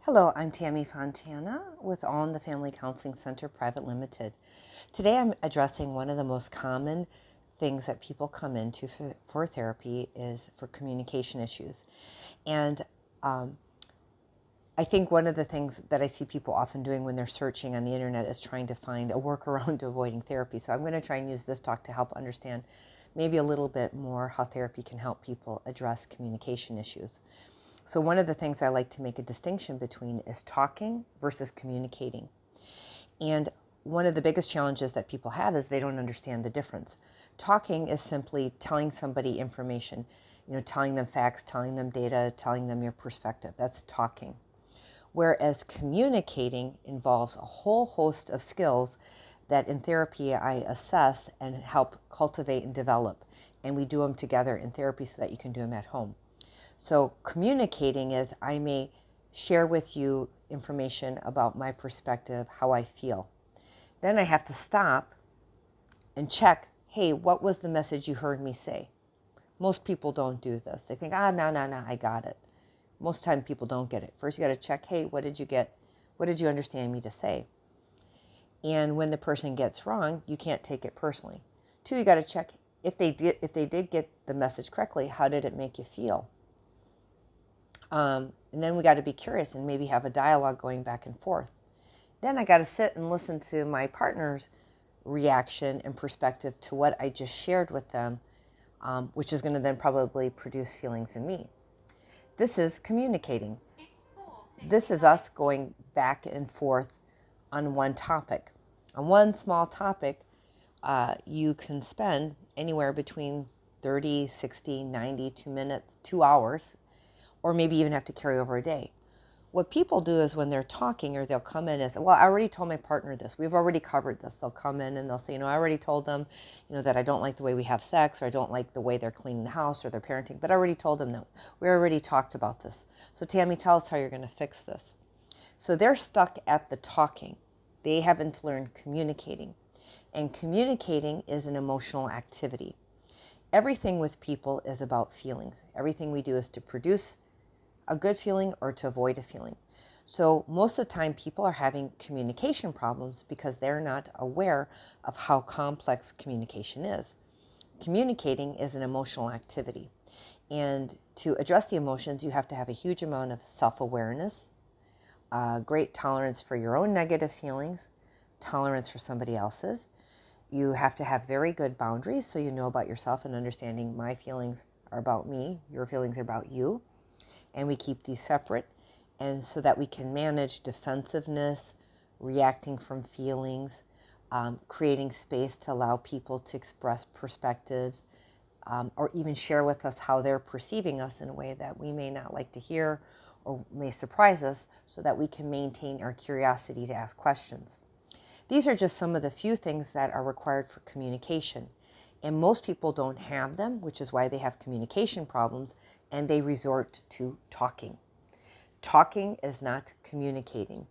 Hello, I'm Tammy Fontana with On the Family Counselling Centre Private Limited. Today I'm addressing one of the most common things that people come into for therapy is for communication issues. And um, I think one of the things that I see people often doing when they're searching on the internet is trying to find a workaround to avoiding therapy. So I'm going to try and use this talk to help understand maybe a little bit more how therapy can help people address communication issues. So one of the things I like to make a distinction between is talking versus communicating. And one of the biggest challenges that people have is they don't understand the difference. Talking is simply telling somebody information, telling them facts, telling them data, telling them your perspective. That's talking. Whereas communicating involves a whole host of skills that in therapy I assess and help cultivate and develop. And we do them together in therapy so that you can do them at home. So communicating is I may share with you information about my perspective, how I feel. Then I have to stop and check, hey, what was the message you heard me say? Most people don't do this. They think, no, I got it. Most time people don't get it. First you got to check, hey, what did you get? What did you understand me to say? And when the person gets wrong, you can't take it personally. Two, you got to check if they did get the message correctly, how did it make you feel? And then we got to be curious and maybe have a dialogue going back and forth. Then I got to sit and listen to my partner's reaction and perspective to what I just shared with them, which is going to then probably produce feelings in me. This is communicating. This is us going back and forth on one topic. On one small topic, you can spend anywhere between 30, 60, 90, 2 minutes, 2 hours, or maybe even have to carry over a day. What people do is when they're talking or they'll come in and say, well, I already told my partner this. We've already covered this. They'll come in and they'll say, I already told them, that I don't like the way we have sex or I don't like the way they're cleaning the house or they're parenting. But I already told them, no, we already talked about this. So Tammy, tell us how you're going to fix this. So they're stuck at the talking. They haven't learned communicating. And communicating is an emotional activity. Everything with people is about feelings. Everything we do is to produce a good feeling or to avoid a feeling. So most of the time people are having communication problems because they're not aware of how complex communication is. Communicating is an emotional activity. And to address the emotions, you have to have a huge amount of self-awareness, great tolerance for your own negative feelings, tolerance for somebody else's. You have to have very good boundaries so you know about yourself and understanding my feelings are about me, your feelings are about you. And we keep these separate, and so that we can manage defensiveness, reacting from feelings, creating space to allow people to express perspectives, or even share with us how they're perceiving us in a way that we may not like to hear or may surprise us, so that we can maintain our curiosity to ask questions. These are just some of the few things that are required for communication. And most people don't have them, which is why they have communication problems and they resort to talking. Talking is not communicating.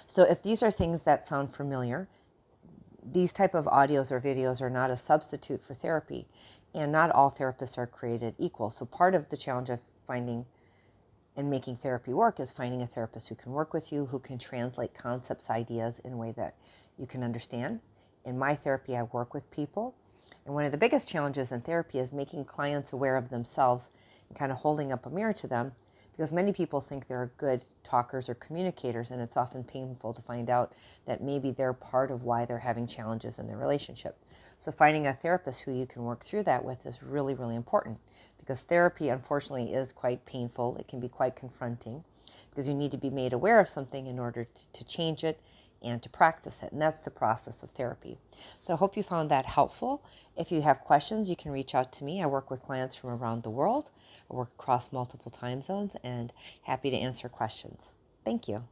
So if these are things that sound familiar, these type of audios or videos are not a substitute for therapy, and not all therapists are created equal. So part of the challenge of finding and making therapy work is finding a therapist who can work with you, who can translate concepts, ideas in a way that you can understand. In my therapy, I work with people. And one of the biggest challenges in therapy is making clients aware of themselves and kind of holding up a mirror to them, because many people think they're good talkers or communicators, and it's often painful to find out that maybe they're part of why they're having challenges in their relationship. So finding a therapist who you can work through that with is really, really important, because therapy, unfortunately, is quite painful. It can be quite confronting because you need to be made aware of something in order to change it and to practice it. And that's the process of therapy. So I hope you found that helpful. If you have questions, you can reach out to me. I work with clients from around the world. I work across multiple time zones and happy to answer questions. Thank you.